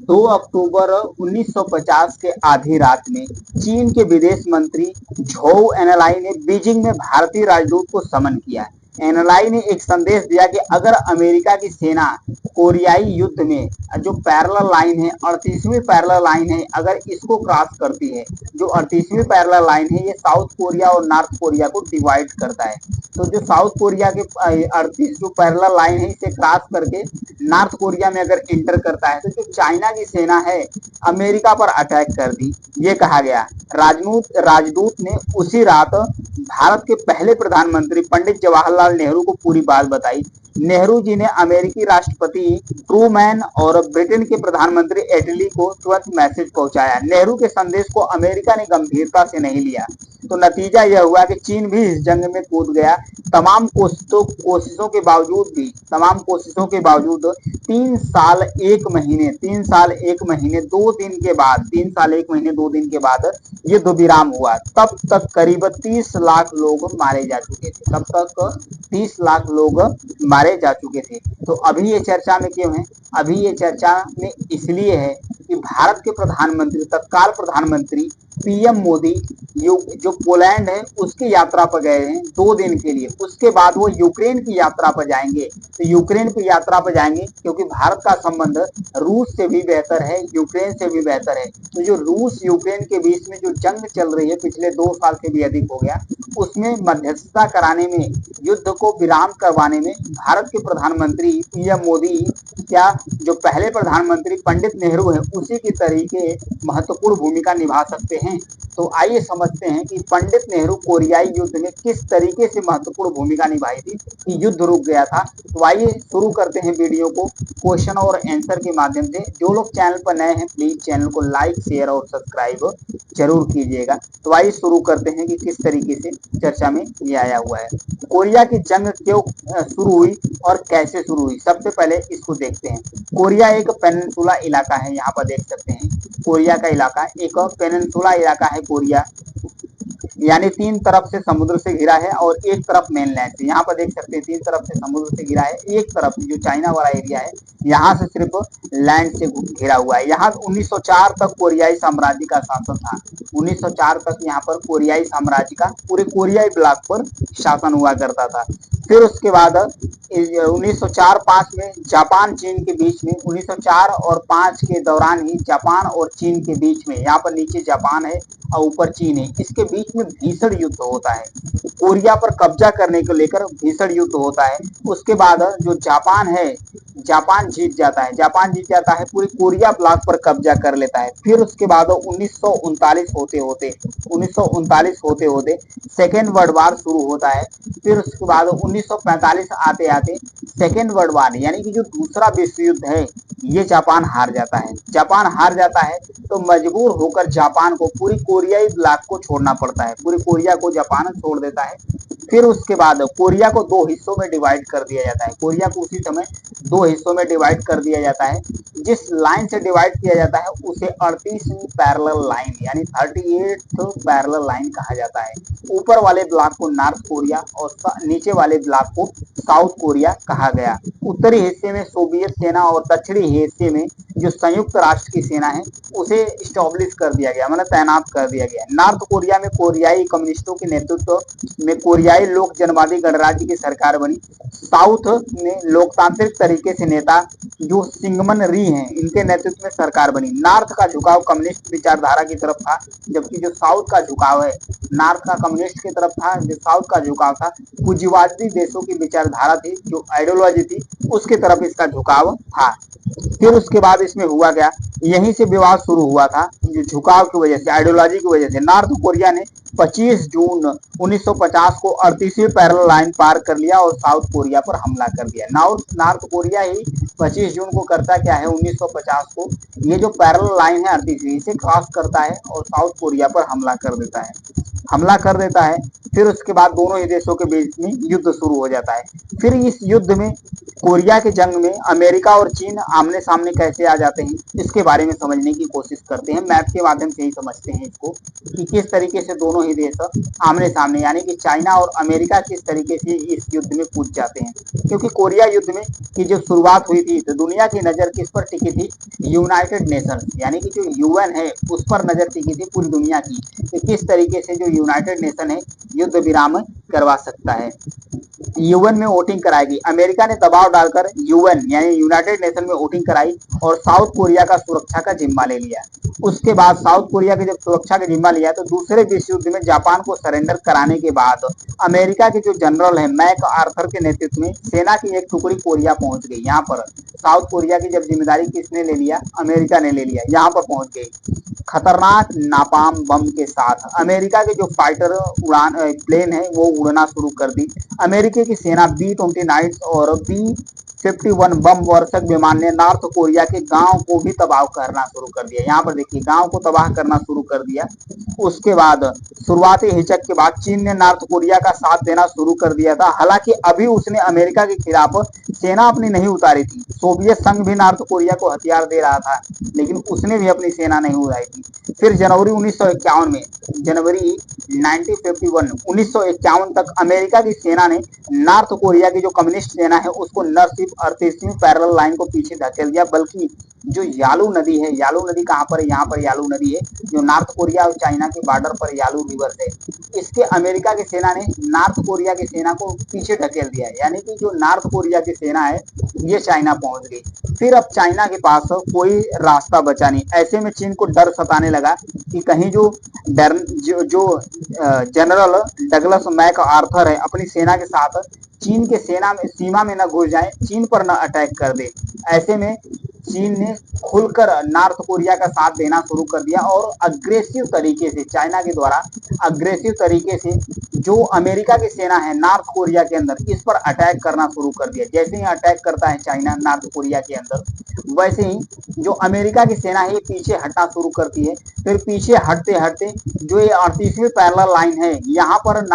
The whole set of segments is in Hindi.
2 अक्टूबर 1950 के आधी रात में चीन के विदेश मंत्री झोउ एनलाई ने बीजिंग में भारतीय राजदूत को समन किया। एनलाई ने एक संदेश दिया कि अगर अमेरिका की सेना कोरियाई युद्ध में जो पैरेलल लाइन है, 38वीं पैरेलल लाइन है, अगर इसको क्रॉस करती है, जो 38वीं पैरेलल लाइन है, ये साउथ कोरिया और नॉर्थ कोरिया को डिवाइड करता है। तो जो साउथ कोरिया के 38 जो पैरेलल लाइन है, इसे क्रॉस करके नॉर्थ कोरिया में अगर एंटर करता है तो जो चाइना की सेना है अमेरिका पर अटैक कर दी, ये कहा गया। राजदूत ने उसी रात भारत के पहले प्रधानमंत्री पंडित जवाहरलाल नेहरू को पूरी बात बताई। नेहरू जी ने अमेरिकी राष्ट्रपति ट्रूमैन और ब्रिटेन के प्रधानमंत्री एटली को तुरंत मैसेज पहुंचाया। नेहरू के संदेश को अमेरिका ने गंभीरता से नहीं लिया, तो नतीजा यह हुआ कि चीन भी इस जंग में कूद गया। तमाम कोशिशों के बावजूद 3 साल 1 महीने 2 दिन के बाद युद्ध विराम हुआ। तब तक करीब 30 लाख लोग मारे जा चुके थे। तब तक 30 लाख लोग मारे जा चुके थे। तो अभी ये चर्चा में क्यों है? अभी ये चर्चा में इसलिए है कि भारत के प्रधानमंत्री, तत्काल प्रधानमंत्री पीएम मोदी जो पोलैंड है उसकी यात्रा पर गए हैं 2 दिन के लिए। उसके बाद वो यूक्रेन की यात्रा पर जाएंगे। तो यूक्रेन की यात्रा पर जाएंगे क्योंकि भारत का संबंध रूस से भी बेहतर है, यूक्रेन से भी बेहतर है। तो जो रूस यूक्रेन के बीच में जो जंग चल रही है, पिछले 2 साल से भी अधिक हो गया, उसमें मध्यस्थता कराने में, युद्ध को विराम करवाने में भारत के प्रधानमंत्री पीएम मोदी क्या जो पहले प्रधानमंत्री पंडित नेहरू हैं उसी की तरीके महत्वपूर्ण भूमिका निभा सकते हैं। तो आइए समझते हैं कि पंडित नेहरू कोरियाई युद्ध में किस तरीके से महत्वपूर्ण भूमिका निभाई थी कि युद्ध रुक गया था। तो आइए शुरू करते हैं वीडियो को क्वेश्चन और आंसर के माध्यम से। जो लोग चैनल पर नए हैं प्लीज चैनल को लाइक, शेयर और सब्सक्राइब जरूर कीजिएगा। तो आइए शुरू करते हैं कि किस तरीके से चर्चा में ये आया हुआ है। कोरिया की जंग क्यों शुरू हुई और कैसे शुरू हुई, सबसे पहले इसको देखते हैं। कोरिया एक पेनिनसुला इलाका है, यहाँ पर देख सकते हैं कोरिया का इलाका एक पेनिनसुला इलाका है। कोरिया यानी 3 तरफ से समुद्र से घिरा है और एक तरफ मेनलैंड से। यहाँ पर देख सकते हैं 3 तरफ से समुद्र से घिरा है, एक तरफ जो चाइना वाला एरिया है यहाँ से सिर्फ लैंड से घिरा हुआ है। यहाँ 1904 तक कोरियाई साम्राज्य का शासन था। 1904 तक यहाँ पर कोरियाई साम्राज्य का पूरे कोरियाई ब्लॉक पर शासन हुआ करता था। फिर उसके बाद 1904-5 में जापान चीन के बीच में, 1904 और 5 के दौरान ही जापान और चीन के बीच में, यहाँ पर नीचे जापान है और ऊपर चीन है, इसके बीच में भीषण युद्ध होता है। कोरिया पर कब्जा करने को लेकर भीषण युद्ध होता है। उसके बाद जो जापान है, जापान जीत जाता है, पूरी कोरिया ब्लॉक पर कब्जा कर लेता है। फिर उसके बाद 1939 होते होते सेकेंड वर्ल्ड वार शुरू होता है। फिर उसके बाद 1945 आते आते सेकेंड वर्ल्ड वार यानी कि जो दूसरा विश्व युद्ध है ये जापान हार जाता है। तो मजबूर होकर जापान को पूरी कोरियाई ब्लॉक को छोड़ना पड़ता है, पूरी कोरिया को जापान छोड़ देता है। फिर उसके बाद कोरिया को 2 हिस्सों में डिवाइड कर दिया जाता है। कोरिया को उसी समय 2 हिस्सों में डिवाइड कर दिया जाता है। जिस लाइन से डिवाइड किया जाता है उसे 38वीं पैरेलल लाइन यानी 38th पैरेलल लाइन कहा जाता है। ऊपर वाले ब्लॉक को नॉर्थ कोरिया और नीचे वाले ब्लॉक को साउथ कोरिया कहा गया। उत्तरी हिस्से में सोवियत सेना और दक्षिणी हिस्से में जो संयुक्त राष्ट्र की सेना है उसे स्टैब्लिश कर दिया गया, मतलब तैनात कर दिया गया। नॉर्थ कोरिया में कोरियाई कम्युनिस्टों के नेतृत्व में कोरियाई लोक जनवादी गणराज्य की सरकार बनी। साउथ में लोकतांत्रिक तरीके से नेता जो सिंगमन री हैं इनके नेतृत्व में सरकार बनी। नॉर्थ का झुकाव कम्युनिस्ट विचारधारा की तरफ था, जबकि जो साउथ का झुकाव है नॉर्थ का कम्युनिस्ट की तरफ था, जो साउथ का झुकाव था पूंजीवादी देशों की विचारधारा थी, जो आइडियोलॉजी थी उसकी तरफ इसका झुकाव था। फिर उसके बाद इसमें हुआ क्या, यहीं से विवाद शुरू हुआ था, जो झुकाव की वजह से, आइडियोलॉजी की वजह से। नॉर्थ कोरिया ने 25 जून 1950 को 38वीं पैरेलल लाइन पार कर लिया और साउथ कोरिया पर हमला कर दिया। नॉर्थ कोरिया ही 25 जून को करता क्या है, 1950 को ये जो पैरेलल लाइन है 38वीं इसे क्रॉस करता है और साउथ कोरिया पर हमला कर देता है। फिर उसके बाद दोनों ही देशों के बीच में युद्ध शुरू हो जाता है। फिर इस युद्ध में, कोरिया के जंग में अमेरिका और चीन आमने सामने कैसे आ जाते हैं, इसके बारे में समझने की कोशिश करते हैं। मैप के माध्यम से ही समझते हैं इसको कि किस तरीके से दोनों ही देश आमने सामने, यानी कि चाइना और अमेरिका किस तरीके से इस युद्ध में कूद जाते हैं। क्योंकि कोरिया युद्ध में की जब शुरुआत हुई थी तो दुनिया की नजर किस पर टिकी थी, यूनाइटेड नेशन यानी कि जो यूएन है उस पर नजर टिकी थी पूरी दुनिया की, कि किस तरीके से जो यूनाइटेड नेशन है युद्ध विराम करवा सकता है। यूएन में वोटिंग कराएगी, अमेरिका ने दबाव डालकर यूएन यानी यूनाइटेड नेशन में वोटिंग कराई और साउथ कोरिया का सुरक्षा का जिम्मा ले लिया। उसके बाद साउथ कोरिया की जब सुरक्षा का जिम्मा लिया तो दूसरे विश्व युद्ध में जापान को सरेंडर कराने के बाद अमेरिका के जो जनरल है मैक आर्थर के नेतृत्व में सेना की एक टुकड़ी कोरिया पहुंच गई। यहाँ पर साउथ कोरिया की जब जिम्मेदारी किसने ले लिया, अमेरिका ने ले लिया, यहाँ पर पहुंच गई खतरनाक नापाम बम के साथ। अमेरिका के जो फाइटर उड़ान प्लेन है वो उड़ना शुरू कर दी। अमेरिका की सेना B-29 और B-51 बम वर्षक विमान ने नॉर्थ कोरिया के गांव को भी तबाह करना शुरू कर दिया। यहाँ पर देखिए गांव को तबाह करना शुरू कर दिया। उसके बाद शुरुआती हिचक के बाद चीन ने नॉर्थ कोरिया का साथ देना शुरू कर दिया था। हालांकि अभी उसने अमेरिका के खिलाफ सेना अपनी नहीं उतारी थी। सोवियत संघ भी नॉर्थ कोरिया को हथियार दे रहा था लेकिन उसने भी अपनी सेना नहीं उतारी थी। फिर जनवरी 1951 में, जनवरी 1951 तक अमेरिका की सेना ने नॉर्थ कोरिया की जो कम्युनिस्ट सेना है उसको न सिर्फ 38वीं पैरेलल लाइन को पीछे धकेल दिया बल्कि जो यालू नदी है, यालू नदी कहाँ पर है, यहाँ पर यालू नदी है जो नॉर्थ कोरिया और चाइना के बॉर्डर पर यालू रिवर है, इसके अमेरिका की सेना ने नॉर्थ कोरिया की सेना को पीछे ढकेल दिया है। यानी कि जो नॉर्थ कोरिया की सेना है ये चाइना पहुंच गई। फिर अब चाइना के पास कोई रास्ता बचा नहीं। ऐसे में चीन को डर सताने लगा कि कहीं जो जनरल डगलस मैक आर्थर है अपनी सेना के साथ चीन के सेना में सीमा में न घुस जाए, चीन पर न अटैक कर दे। ऐसे में चीन ने खुलकर नॉर्थ कोरिया का साथ देना शुरू कर दिया और अग्रेसिव तरीके से, चाइना के द्वारा अग्रेसिव तरीके से जो अमेरिका की सेना है नॉर्थ कोरिया के अंदर इस पर अटैक करना शुरू कर दिया। जैसे ही अटैक करता है चाइना नॉर्थ कोरिया के अंदर, वैसे ही जो अमेरिका की सेना है पीछे हटना शुरू करती है। फिर पीछे हटते हटते जो ये 38वीं पैरेलल लाइन है यहाँ पर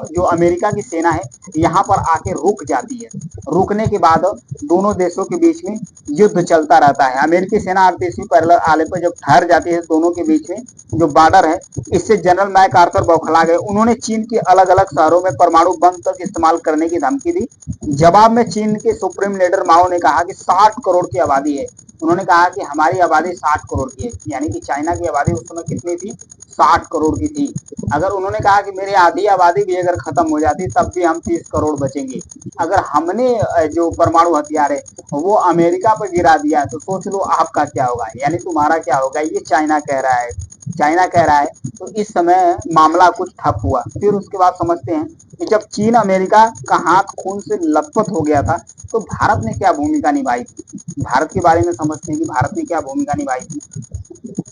जो अमेरिका की सेना है यहाँ पर आके रुक जाती है। रुकने के बाद दोनों देशों के बीच में युद्ध चलता रहता है। अमेरिकी सेना 38वीं पैरेलल आले पर जब ठहर जाती है दोनों के बीच में जो बॉर्डर है, इससे जनरल मैक आर्थर बौखला गए। उन्होंने चीन के अलग अलग शहरों में परमाणु बम तक इस्तेमाल करने की धमकी दी। जवाब में चीन के सुप्रीम लीडर माओ ने कहा कि 60 करोड़ की आबादी है। उन्होंने कहा कि हमारी आबादी 60 करोड़ की है, यानी कि चाइना की आबादी उस समय कितनी थी, 60 करोड़ की थी। अगर उन्होंने कहा कि मेरी आधी आबादी भी अगर खत्म हो जाती तब भी हम 30 करोड़ बचेंगे। अगर हमने जो परमाणु हथियार है वो अमेरिका पर गिरा दिया तो सोच लो आपका क्या होगा, यानी तुम्हारा क्या होगा, ये चाइना कह रहा है। चाइना कह रहा है तो इस समय मामला कुछ ठप हुआ। फिर उसके बाद समझते हैं कि जब चीन अमेरिका का हाथ खून से लथपथ हो गया था तो भारत ने क्या भूमिका निभाई थी। भारत के बारे में समझते हैं कि भारत ने क्या भूमिका निभाई थी।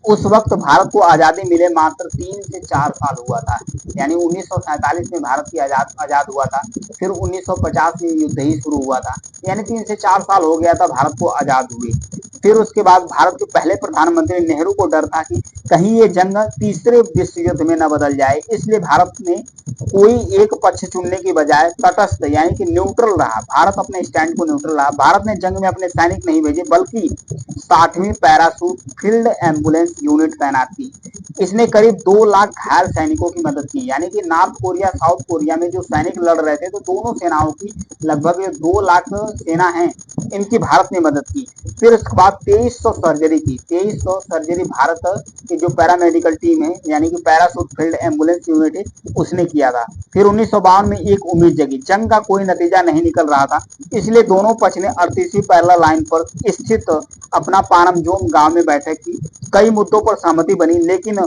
उस वक्त भारत को आजादी मिले मात्र 3 से 4 साल हुआ था, यानी 1947 में भारत की आजाद हुआ था। फिर 1950 में युद्ध ही शुरू हुआ था, यानी 3 से 4 साल हो गया था भारत को आजाद हुए। फिर उसके बाद भारत के पहले प्रधानमंत्री नेहरू को डर था कि कहीं ये जंग तीसरे विश्व युद्ध में न बदल जाए, इसलिए भारत ने कोई एक पक्ष चुनने की बजाय तटस्थ यानी कि न्यूट्रल रहा। भारत अपने स्टैंड को न्यूट्रल रहा। भारत ने जंग में अपने सैनिक नहीं भेजे बल्कि 60वीं पैरासूट फील्ड एम्बुलेंस यूनिट तैनात की। इसने करीब 2 लाख घायल सैनिकों की मदद की, यानी कि नॉर्थ कोरिया साउथ कोरिया में जो सैनिक लड़ रहे थे तो दोनों सेनाओं की लगभग 2 लाख सेना है, इनकी भारत ने मदद की। फिर उसके बाद 2300 सर्जरी की। 2300 सर्जरी भारत की जो पैरामेडिकल टीम है यानी कि पैरासूट फील्ड एम्बुलेंस यूनिट है उसने किया था। फिर 1952 में एक उम्मीद जगी, जंग का कोई नतीजा नहीं निकल रहा था, इसलिए दोनों पक्ष ने 38वीं पैरेलल लाइन पर स्थित अपना पानमजोम गांव में बैठक की। कई मुद्दों पर सहमति बनी लेकिन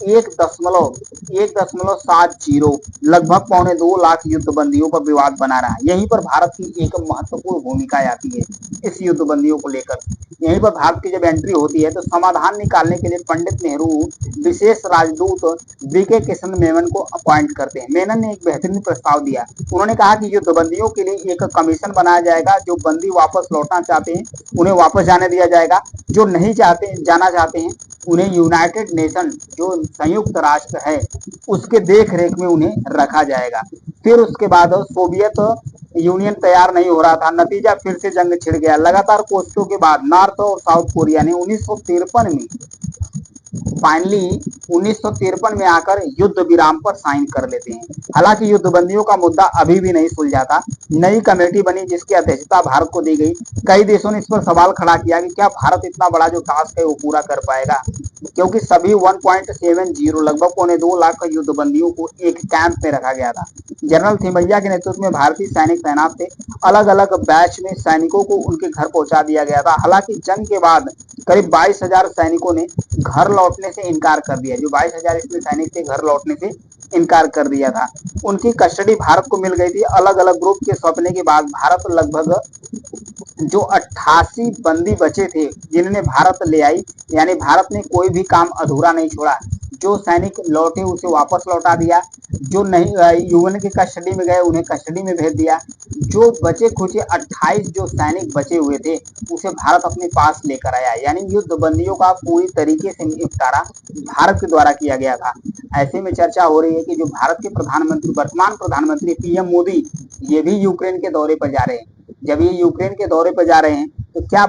1.70 लगभग 2.25 लाख युद्ध बंदियों पर विवाद बना रहा। यहीं पर भारत की एक महत्वपूर्ण भूमिका आती है इस युद्ध बंदियों को लेकर। यहीं पर भारत की जब एंट्री होती है तो समाधान निकालने के लिए पंडित नेहरू विशेष राजदूत बीके किशन मेनन को अपॉइंट करते हैं। मेनन ने एक बेहतरीन प्रस्ताव दिया। उन्होंने कहा कि युद्ध बंदियों के लिए एक कमीशन बनाया जाएगा, जो बंदी वापस लौटना चाहते हैं उन्हें वापस जाने दिया जाएगा, जो नहीं जाना चाहते हैं उन्हें यूनाइटेड नेशन जो संयुक्त राष्ट्र है उसके देख रेख में उन्हें रखा जाएगा। फिर उसके बाद सोवियत यूनियन तैयार नहीं हो रहा था, नतीजा फिर से जंग छिड़ गया। लगातार कोशिशों के बाद नॉर्थ और साउथ कोरिया ने 1953 में फाइनली 1953 में आकर युद्ध विराम पर साइन कर लेते हैं। हालांकि युद्धबंदियों का मुद्दा अभी भी नहीं सुलझा था। नई कमेटी बनी जिसकी अध्यक्षता भारत को दी गई। कई देशों ने इस पर सवाल खड़ा किया कि क्या भारत इतना बड़ा जो टास्क है वो पूरा कर पाएगा, क्योंकि सभी 1.70 लगभग 2.25 लाख युद्धबंदियों को एक कैंप में रखा गया था। जनरल थिमैया के नेतृत्व में भारतीय सैनिक तैनात थे। अलग अलग बैच में सैनिकों को उनके घर पहुंचा दिया गया था। हालांकि जंग के बाद करीब 22,000 सैनिकों ने घर लौटने से इनकार कर दिया। जो 22,000 इसमें सैनिक थे घर लौटने से इनकार कर दिया था। उनकी कस्टडी भारत को मिल गई थी। अलग अलग ग्रुप के सौंपने के बाद भारत लगभग जो 88 बंदी बचे थे जिन्हें भारत ले आई, यानी भारत ने कोई भी काम अधूरा नहीं छोड़ा। जो सैनिक लौटे उसे वापस लौटा दिया, जो नहीं यूएन की कस्टडी में गए उन्हें कस्टडी में भेज दिया। जो बचे खुचे 28 जो सैनिक बचे हुए थे उसे भारत अपने पास लेकर आया, यानी युद्ध बंदियों का पूरी तरीके से निपटारा भारत के द्वारा किया गया था। ऐसे में चर्चा हो रही है कि जो भारत के प्रधानमंत्री, वर्तमान प्रधानमंत्री पीएम मोदी, ये भी यूक्रेन के दौरे पर जा रहे हैं। जब ये यूक्रेन के दौरे पर जा रहे हैं तो क्या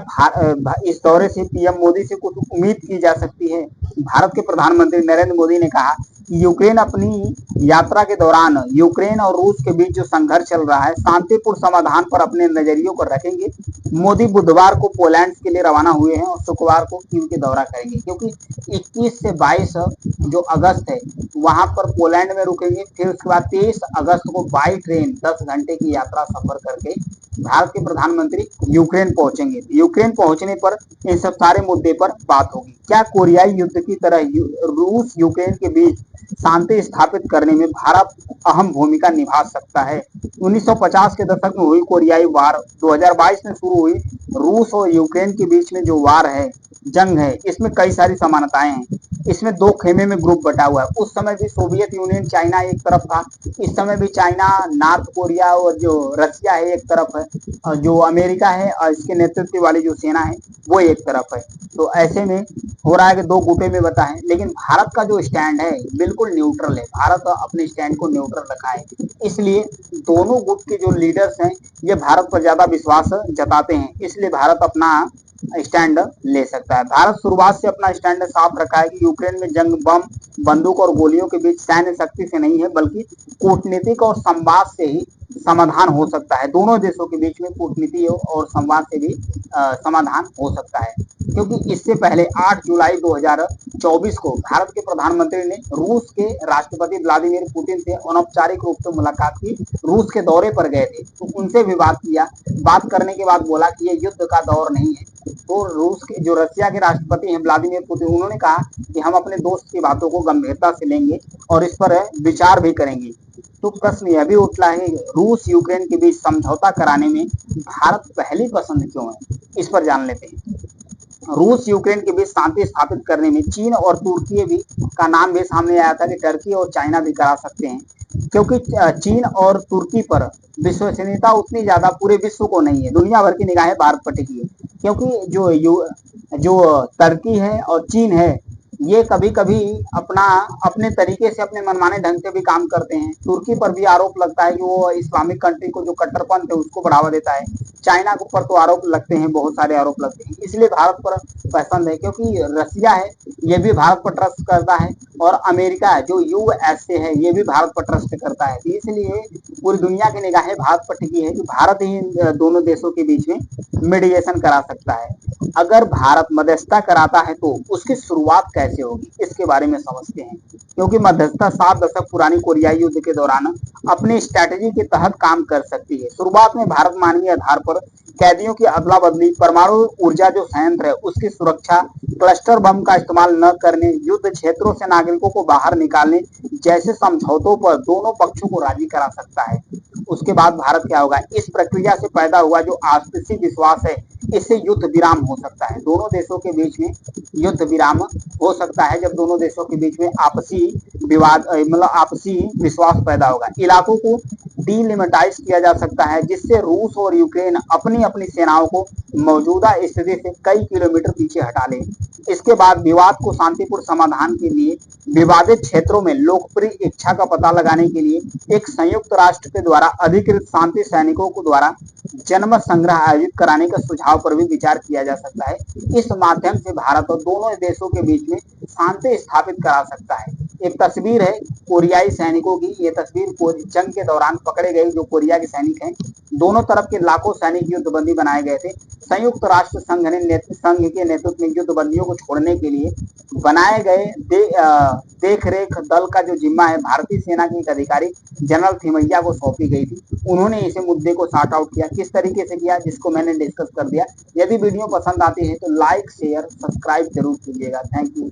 इस दौरे से पीएम मोदी से कुछ उम्मीद की जा सकती है? भारत के प्रधानमंत्री नरेंद्र मोदी ने कहा कि यूक्रेन अपनी यात्रा के दौरान यूक्रेन और रूस के बीच जो संघर्ष चल रहा है शांतिपूर्ण समाधान पर अपने नजरियों को रखेंगे। मोदी बुधवार को पोलैंड के लिए रवाना हुए हैं और शुक्रवार को कीव के दौरा करेंगे, क्योंकि 21 से 22 जो अगस्त है वहां पर पोलैंड में रुकेंगे। फिर उसके बाद 23 अगस्त को बाई ट्रेन 10 घंटे की यात्रा सफर करके भारत के प्रधानमंत्री यूक्रेन पहुंचेंगे। यूक्रेन पहुंचने पर इन सब सारे मुद्दे पर बात होगी। क्या कोरियाई युद्ध की तरह रूस यूक्रेन के बीच शांति स्थापित करने में भारत अहम भूमिका निभा सकता है? 1950 के दशक में हुई कोरियाई वार 2022 में शुरू हुई रूस और यूक्रेन के बीच में जो वार है, जंग है, इसमें कई सारी समानताएं हैं। इसमें दो खेमे में ग्रुप बटा हुआ है। उस समय भी सोवियत यूनियन चाइना एक तरफ था, इस समय भी चाइना, नॉर्थ कोरिया और जो रसिया है एक तरफ है, और जो अमेरिका है और इसके नेतृत्व वाली जो सेना है वो एक तरफ है। तो ऐसे में हो रहा है कि दो गुटे में बता है, लेकिन भारत का जो स्टैंड है बिल्कुल न्यूट्रल है। भारत अपने स्टैंड को न्यूट्रल रखा है, इसलिए दोनों गुट के जो लीडर्स हैं ये भारत पर ज्यादा विश्वास जताते हैं, इसलिए भारत अपना स्टैंड ले सकता है। भारत शुरुआत से अपना स्टैंड साफ रखा है कि यूक्रेन में जंग बम, बंदूक और गोलियों के बीच सैन्य शक्ति से नहीं है, बल्कि कूटनीतिक और संवाद से ही समाधान हो सकता है। दोनों देशों के बीच में कूटनीति और संवाद से भी समाधान हो सकता है। क्योंकि इससे पहले 8 जुलाई 2024 को भारत के प्रधानमंत्री ने रूस के राष्ट्रपति व्लादिमीर पुतिन से अनौपचारिक रूप से मुलाकात की। रूस के दौरे पर गए थे तो उनसे भी बात किया। बात करने के बाद बोला कि ये युद्ध का दौर नहीं है। तो रूस के जो रसिया के राष्ट्रपति हैं व्लादिमीर पुतिन, उन्होंने कहा कि हम अपने दोस्त की बातों को गंभीरता से लेंगे और इस पर विचार भी करेंगे। तो प्रश्न यह भी उठता है रूस यूक्रेन के बीच समझौता कराने में भारत पहली पसंद क्यों है? इस पर जान लेते हैं। रूस यूक्रेन के बीच शांति स्थापित करने में चीन और तुर्की भी का नाम भी सामने आया था कि टर्की और चाइना भी करा सकते हैं, क्योंकि चीन और तुर्की पर विश्वसनीयता उतनी ज्यादा पूरे विश्व को नहीं है। दुनिया भर की निगाहें भारत पर टिकी है, क्योंकि जो तुर्की है और चीन है ये कभी कभी अपने तरीके से अपने मनमाने ढंग से भी काम करते हैं। तुर्की पर भी आरोप लगता है कि वो इस्लामिक कंट्री को जो कट्टरपंथ है उसको बढ़ावा देता है। चाइना के ऊपर तो आरोप लगते हैं, बहुत सारे आरोप लगते हैं, इसलिए भारत पर पसंद है। क्योंकि रसिया है ये भी भारत पर ट्रस्ट करता है और अमेरिका है जो यूएसए है ये भी भारत पर ट्रस्ट करता है। इसलिए पूरी दुनिया की निगाहें भारत पर टिकी है कि भारत ही दोनों देशों के बीच में मीडिएशन करा सकता है। अगर भारत मध्यस्थता कराता है तो उसकी शुरुआत कैसे होगी इसके बारे में समझते हैं। क्योंकि मध्यस्थता 7 दशक पुरानी कोरियाई युद्ध के दौरान अपनी स्ट्रैटेजी के तहत काम कर सकती है। शुरुआत में भारत मानवीय आधार पर कैदियों की अदला बदली, परमाणु ऊर्जा जो संयंत्र है उसकी सुरक्षा, क्लस्टर बम का इस्तेमाल न करने, युद्ध क्षेत्रों से नागरिकों को बाहर निकालने जैसे समझौतों पर दोनों पक्षों को राजी करा सकता है। उसके बाद भारत क्या होगा? इस प्रक्रिया से पैदा हुआ जो आपसी विश्वास है इससे युद्ध विराम हो सकता है। दोनों देशों के बीच में युद्ध विराम हो सकता है जब दोनों देशों के बीच में आपसी विवाद मतलब आपसी विश्वास पैदा होगा। इलाकों को डीलिमिटाइज किया जा सकता है, जिससे रूस और यूक्रेन अपनी अपनी सेनाओं को मौजूदा स्थिति से कई किलोमीटर पीछे हटा ले। इसके बाद विवाद को शांतिपूर्ण समाधान के लिए विवादित क्षेत्रों में लोकप्रिय इच्छा का पता लगाने के लिए एक संयुक्त राष्ट्र के द्वारा अधिकृत शांति सैनिकों को द्वारा जनमत संग्रह आयोजित कराने का सुझाव पर भी विचार किया जा सकता है। इस माध्यम से भारत और दोनों देशों के बीच में शांति स्थापित करा सकता है। एक तस्वीर है कोरियाई सैनिकों की। ये तस्वीर जंग के दौरान पकड़े गए जो कोरिया के सैनिक हैं। दोनों तरफ के लाखों सैनिक युद्धबंदी बनाए गए थे। संयुक्त राष्ट्र संघ के नेतृत्व में युद्धबंदियों को छोड़ने के लिए बनाए गए देख रेख दल का जो जिम्मा है भारतीय सेना के एक अधिकारी जनरल थिमैया को सौंपी गई थी। उन्होंने इसे मुद्दे को सॉर्ट आउट किया। किस तरीके से किया, जिसको मैंने डिस्कस कर दिया। यदि वीडियो पसंद आती है तो लाइक शेयर सब्सक्राइब जरूर कीजिएगा। Thank you.